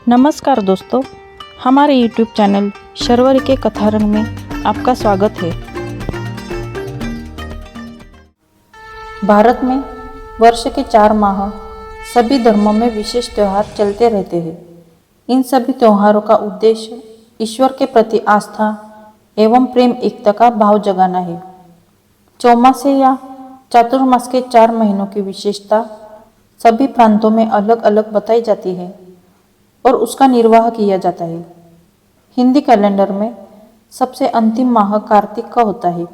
नमस्कार दोस्तों, हमारे YouTube चैनल शर्वरी के कथारंग में आपका स्वागत है। भारत में वर्ष के 4 माह सभी धर्मों में विशेष त्यौहार चलते रहते हैं। इन सभी त्योहारों का उद्देश्य ईश्वर के प्रति आस्था एवं प्रेम एकता का भाव जगाना है। चौमासे या चातुर्मास के 4 महीनों की विशेषता सभी प्रांतों में अलग अलग बताई जाती है और उसका निर्वाह किया जाता है। हिंदी कैलेंडर में सबसे अंतिम माह कार्तिक का होता है।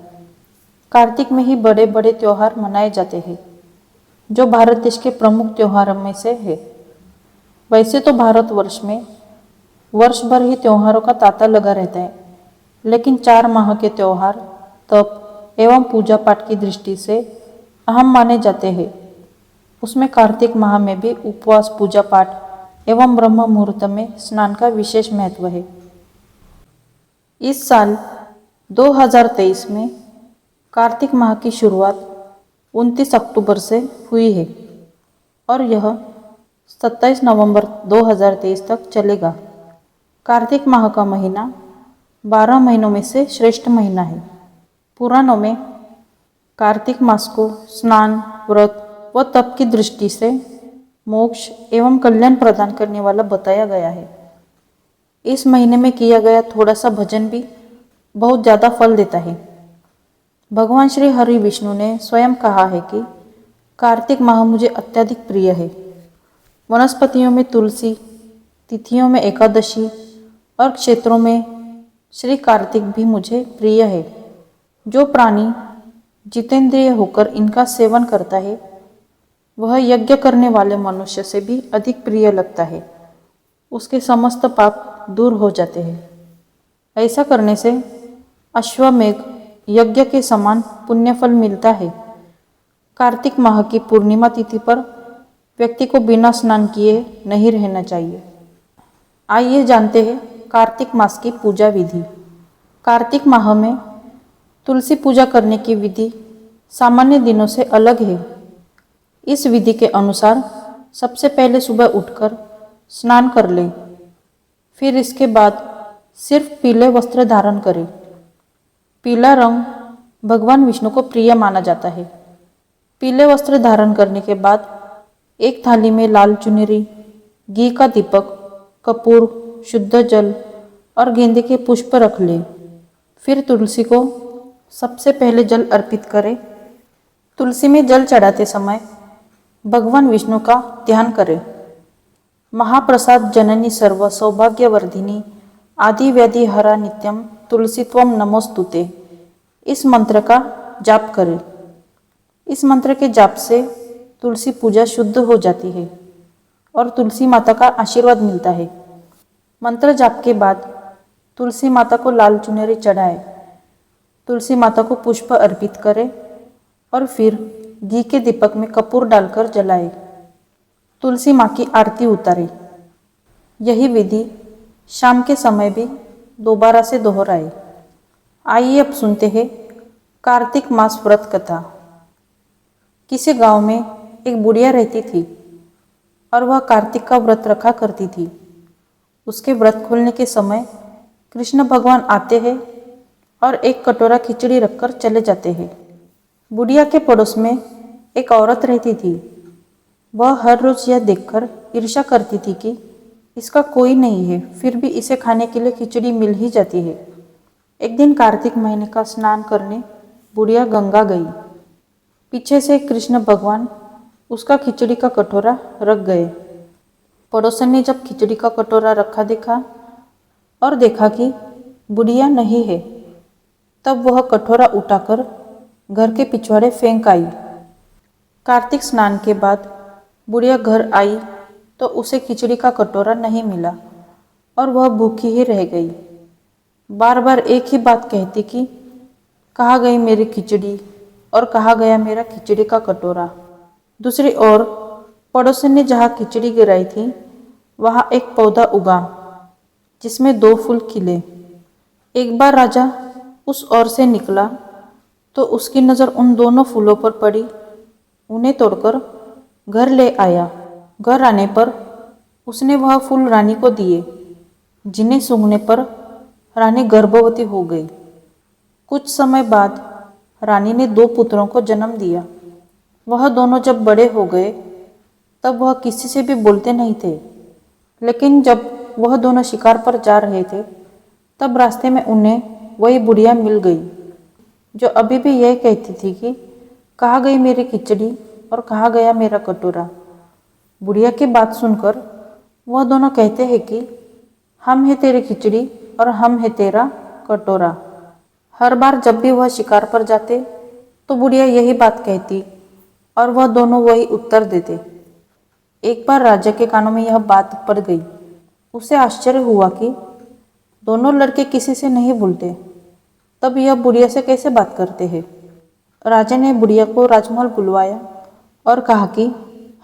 कार्तिक में ही बड़े बड़े त्योहार मनाए जाते हैं, जो भारत देश के प्रमुख त्योहारों में से है। वैसे तो भारतवर्ष में वर्ष भर ही त्योहारों का तांता लगा रहता है, लेकिन 4 माह के त्योहार तप एवं पूजा पाठ की दृष्टि से अहम माने जाते हैं। उसमें कार्तिक माह में भी उपवास, पूजा पाठ एवं ब्रह्म मुहूर्त में स्नान का विशेष महत्व है। इस साल 2023 में कार्तिक माह की शुरुआत 29 अक्टूबर से हुई है और यह 27 नवंबर 2023 तक चलेगा। कार्तिक माह का महीना 12 महीनों में से श्रेष्ठ महीना है। पुराणों में कार्तिक मास को स्नान, व्रत व तप की दृष्टि से मोक्ष एवं कल्याण प्रदान करने वाला बताया गया है। इस महीने में किया गया थोड़ा सा भजन भी बहुत ज़्यादा फल देता है। भगवान श्री हरि विष्णु ने स्वयं कहा है कि कार्तिक माह मुझे अत्यधिक प्रिय है। वनस्पतियों में तुलसी, तिथियों में एकादशी और क्षेत्रों में श्री कार्तिक भी मुझे प्रिय है। जो प्राणी जितेंद्रिय होकर इनका सेवन करता है, वह यज्ञ करने वाले मनुष्य से भी अधिक प्रिय लगता है। उसके समस्त पाप दूर हो जाते हैं। ऐसा करने से अश्वमेघ यज्ञ के समान पुण्य फल मिलता है। कार्तिक माह की पूर्णिमा तिथि पर व्यक्ति को बिना स्नान किए नहीं रहना चाहिए। आइए जानते हैं कार्तिक मास की पूजा विधि। कार्तिक माह में तुलसी पूजा करने की विधि सामान्य दिनों से अलग है। इस विधि के अनुसार सबसे पहले सुबह उठकर स्नान कर लें, फिर इसके बाद सिर्फ पीले वस्त्र धारण करें। पीला रंग भगवान विष्णु को प्रिय माना जाता है। पीले वस्त्र धारण करने के बाद एक थाली में लाल चुनरी, घी का दीपक, कपूर, शुद्ध जल और गेंदे के पुष्प रख लें। फिर तुलसी को सबसे पहले जल अर्पित करें। तुलसी में जल चढ़ाते समय भगवान विष्णु का ध्यान करें। महाप्रसाद जननी सर्व सौभाग्यवर्धिनी आदि व्याधि हरा नित्यम तुलसी त्वम नमोस्तुते, इस मंत्र का जाप करें। इस मंत्र के जाप से तुलसी पूजा शुद्ध हो जाती है और तुलसी माता का आशीर्वाद मिलता है। मंत्र जाप के बाद तुलसी माता को लाल चुनरी चढ़ाए, तुलसी माता को पुष्प अर्पित करें और फिर घी के दीपक में कपूर डालकर जलाए। तुलसी माँ की आरती उतारे। यही विधि शाम के समय भी दोबारा से दोहराए। आइए अब सुनते हैं कार्तिक मास व्रत कथा। किसी गांव में एक बुढ़िया रहती थी और वह कार्तिक का व्रत रखा करती थी। उसके व्रत खोलने के समय कृष्ण भगवान आते हैं और एक कटोरा खिचड़ी रखकर चले जाते हैं। बुढ़िया के पड़ोस में एक औरत रहती थी। वह हर रोज यह देखकर ईर्ष्या करती थी कि इसका कोई नहीं है, फिर भी इसे खाने के लिए खिचड़ी मिल ही जाती है। एक दिन कार्तिक महीने का स्नान करने बुढ़िया गंगा गई। पीछे से कृष्ण भगवान उसका खिचड़ी का कटोरा रख गए। पड़ोसन ने जब खिचड़ी का कटोरा रखा देखा और देखा कि बुढ़िया नहीं है, तब वह कटोरा उठाकर घर के पिछवाड़े फेंक आई। कार्तिक स्नान के बाद बुढ़िया घर आई तो उसे खिचड़ी का कटोरा नहीं मिला और वह भूखी ही रह गई। बार बार एक ही बात कहती कि कहाँ गई मेरी खिचड़ी और कहाँ गया मेरा खिचड़ी का कटोरा। दूसरी ओर पड़ोसन ने जहाँ खिचड़ी गिराई थी वहाँ एक पौधा उगा जिसमें 2 फूल खिले। एक बार राजा उस ओर से निकला तो उसकी नज़र उन दोनों फूलों पर पड़ी। उन्हें तोड़कर घर ले आया। घर आने पर उसने वह फूल रानी को दिए, जिन्हें सूंघने पर रानी गर्भवती हो गई। कुछ समय बाद रानी ने 2 पुत्रों को जन्म दिया। वह दोनों जब बड़े हो गए तब वह किसी से भी बोलते नहीं थे, लेकिन जब वह दोनों शिकार पर जा रहे थे तब रास्ते में उन्हें वही बुढ़िया मिल गई, जो अभी भी यह कहती थी कि कहाँ गई मेरी खिचड़ी और कहाँ गया मेरा कटोरा। बुढ़िया की बात सुनकर वह दोनों कहते हैं कि हम है तेरी खिचड़ी और हम है तेरा कटोरा। हर बार जब भी वह शिकार पर जाते तो बुढ़िया यही बात कहती और वह दोनों वही उत्तर देते। एक बार राजा के कानों में यह बात पड़ गई। उसे आश्चर्य हुआ कि दोनों लड़के किसी से नहीं बोलते, तब यह बुढ़िया से कैसे बात करते हैं। राजा ने बुढ़िया को राजमहल बुलवाया और कहा कि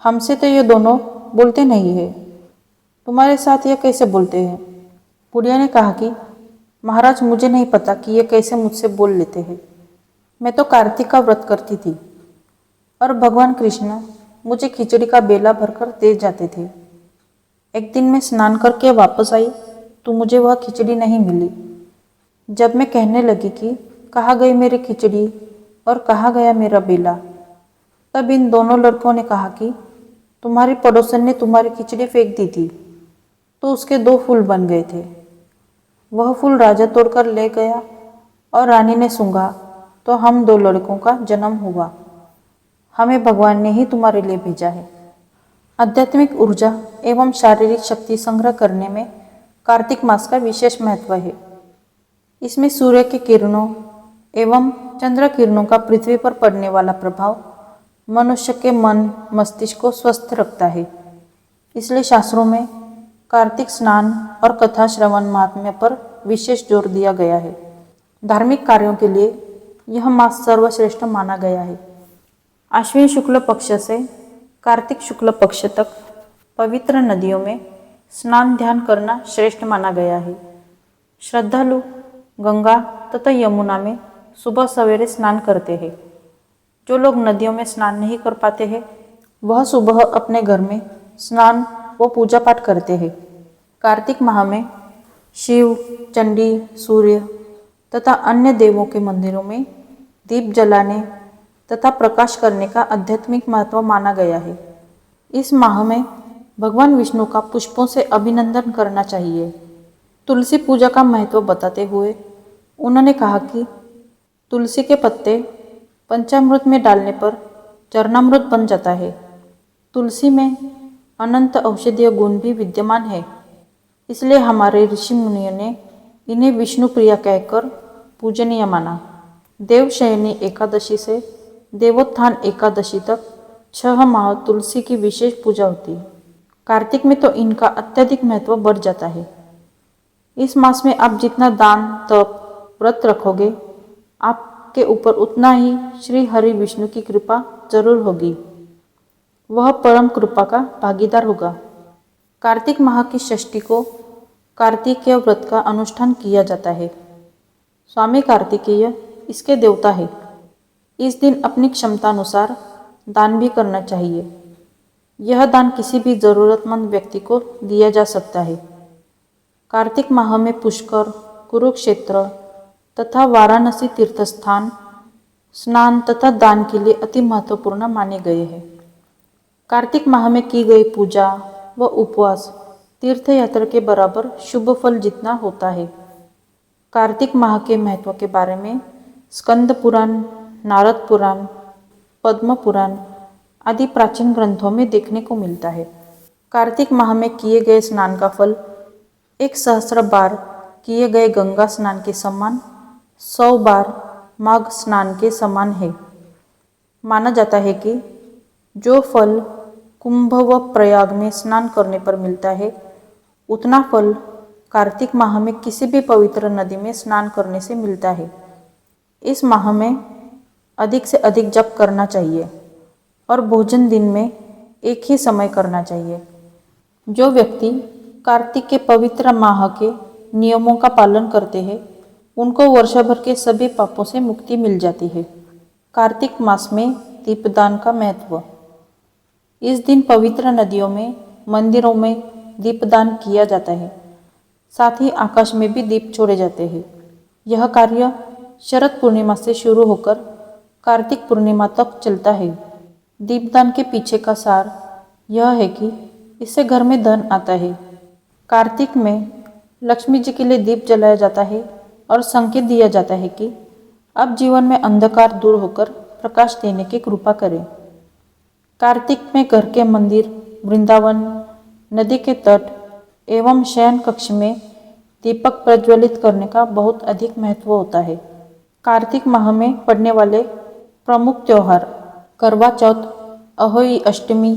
हमसे तो ये दोनों बोलते नहीं है, तुम्हारे साथ ये कैसे बोलते हैं। बुढ़िया ने कहा कि महाराज, मुझे नहीं पता कि ये कैसे मुझसे बोल लेते हैं। मैं तो कार्तिक का व्रत करती थी और भगवान कृष्ण मुझे खिचड़ी का बेला भरकर दे जाते थे। एक दिन मैं स्नान करके वापस आई तो मुझे वह खिचड़ी नहीं मिली। जब मैं कहने लगी कि कहाँ गई मेरी खिचड़ी और कहाँ गया मेरा बेला, तब इन दोनों लड़कों ने कहा कि तुम्हारी पड़ोसन ने तुम्हारी खिचड़ी फेंक दी थी तो उसके 2 फूल बन गए थे। वह फूल राजा तोड़कर ले गया और रानी ने सूंघा तो हम 2 लड़कों का जन्म हुआ। हमें भगवान ने ही तुम्हारे लिए भेजा है। आध्यात्मिक ऊर्जा एवं शारीरिक शक्ति संग्रह करने में कार्तिक मास का विशेष महत्व है। इसमें सूर्य की किरणों एवं चंद्र किरणों का पृथ्वी पर पड़ने वाला प्रभाव मनुष्य के मन मस्तिष्क को स्वस्थ रखता है। इसलिए शास्त्रों में कार्तिक स्नान और कथा श्रवण महात्म्य पर विशेष जोर दिया गया है। धार्मिक कार्यों के लिए यह मास सर्वश्रेष्ठ माना गया है। आश्विन शुक्ल पक्ष से कार्तिक शुक्ल पक्ष तक पवित्र नदियों में स्नान ध्यान करना श्रेष्ठ माना गया है। श्रद्धालु गंगा तथा यमुना में सुबह सवेरे स्नान करते हैं। जो लोग नदियों में स्नान नहीं कर पाते हैं वह सुबह अपने घर में स्नान व पूजा पाठ करते हैं। कार्तिक माह में शिव, चंडी, सूर्य तथा अन्य देवों के मंदिरों में दीप जलाने तथा प्रकाश करने का आध्यात्मिक महत्व माना गया है। इस माह में भगवान विष्णु का पुष्पों से अभिनंदन करना चाहिए। तुलसी पूजा का महत्व बताते हुए उन्होंने कहा कि तुलसी के पत्ते पंचामृत में डालने पर चरणामृत बन जाता है। तुलसी में अनंत औषधीय गुण भी विद्यमान है, इसलिए हमारे ऋषि मुनियों ने इन्हें विष्णु प्रिया कहकर पूजनीय माना। देवशयनी एकादशी से देवोत्थान एकादशी तक 6 माह तुलसी की विशेष पूजा होती है। कार्तिक में तो इनका अत्यधिक महत्व बढ़ जाता है। इस मास में आप जितना दान तप व्रत रखोगे आपके ऊपर उतना ही श्री हरि विष्णु की कृपा जरूर होगी। वह परम कृपा का भागीदार होगा। कार्तिक माह की षष्ठी को कार्तिकेय व्रत का अनुष्ठान किया जाता है। स्वामी कार्तिकेय इसके देवता है। इस दिन अपनी क्षमता अनुसार दान भी करना चाहिए। यह दान किसी भी जरूरतमंद व्यक्ति को दिया जा सकता है। कार्तिक माह में पुष्कर, कुरुक्षेत्र तथा वाराणसी तीर्थस्थान स्नान तथा दान के लिए अति महत्वपूर्ण माने गए हैं। कार्तिक माह में की गई पूजा व उपवास तीर्थ यात्रा के बराबर शुभ फल जितना होता है। कार्तिक माह के महत्व के बारे में स्कंद पुराण, नारद पुराण, पद्म पुराण आदि प्राचीन ग्रंथों में देखने को मिलता है। कार्तिक माह में किए गए स्नान का फल 1,000 बार किए गए गंगा स्नान के समान 100 बार माघ स्नान के समान है। माना जाता है कि जो फल कुंभ व प्रयाग में स्नान करने पर मिलता है उतना फल कार्तिक माह में किसी भी पवित्र नदी में स्नान करने से मिलता है। इस माह में अधिक से अधिक जप करना चाहिए और भोजन दिन में एक ही समय करना चाहिए। जो व्यक्ति कार्तिक के पवित्र माह के नियमों का पालन करते हैं उनको वर्षभर के सभी पापों से मुक्ति मिल जाती है। कार्तिक मास में दीपदान का महत्व। इस दिन पवित्र नदियों में, मंदिरों में दीपदान किया जाता है। साथ ही आकाश में भी दीप छोड़े जाते हैं। यह कार्य शरद पूर्णिमा से शुरू होकर कार्तिक पूर्णिमा तक चलता है। दीपदान के पीछे का सार यह है कि इससे घर में धन आता है। कार्तिक में लक्ष्मी जी के लिए दीप जलाया जाता है और संकेत दिया जाता है कि अब जीवन में अंधकार दूर होकर प्रकाश देने की कृपा करें। कार्तिक में घर के मंदिर, वृंदावन, नदी के तट एवं शयन कक्ष में दीपक प्रज्वलित करने का बहुत अधिक महत्व होता है। कार्तिक माह में पड़ने वाले प्रमुख त्योहार करवा चौथ, अहोई अष्टमी,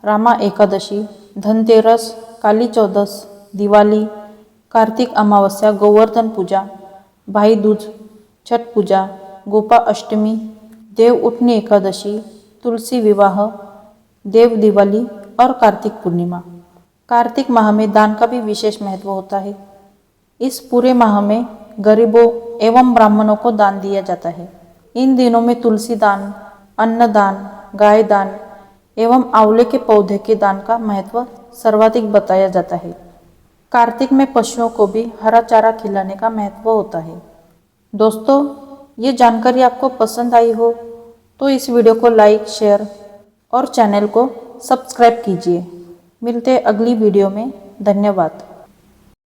रामा एकादशी, धनतेरस, काली चौदस, दिवाली, कार्तिक अमावस्या, गोवर्धन पूजा, भाई दूज, छठ पूजा, गोपा अष्टमी, देव उठनी एकादशी, तुलसी विवाह, देव दिवाली और कार्तिक पूर्णिमा। कार्तिक माह में दान का भी विशेष महत्व होता है। इस पूरे माह में गरीबों एवं ब्राह्मणों को दान दिया जाता है। इन दिनों में तुलसी दान, अन्नदान, गाय दान एवं आंवले के पौधे के दान का महत्व सर्वाधिक बताया जाता है। कार्तिक में पशुओं को भी हरा चारा खिलाने का महत्व होता है। दोस्तों, ये जानकारी आपको पसंद आई हो तो इस वीडियो को लाइक, शेयर और चैनल को सब्सक्राइब कीजिए। मिलते हैं अगली वीडियो में। धन्यवाद।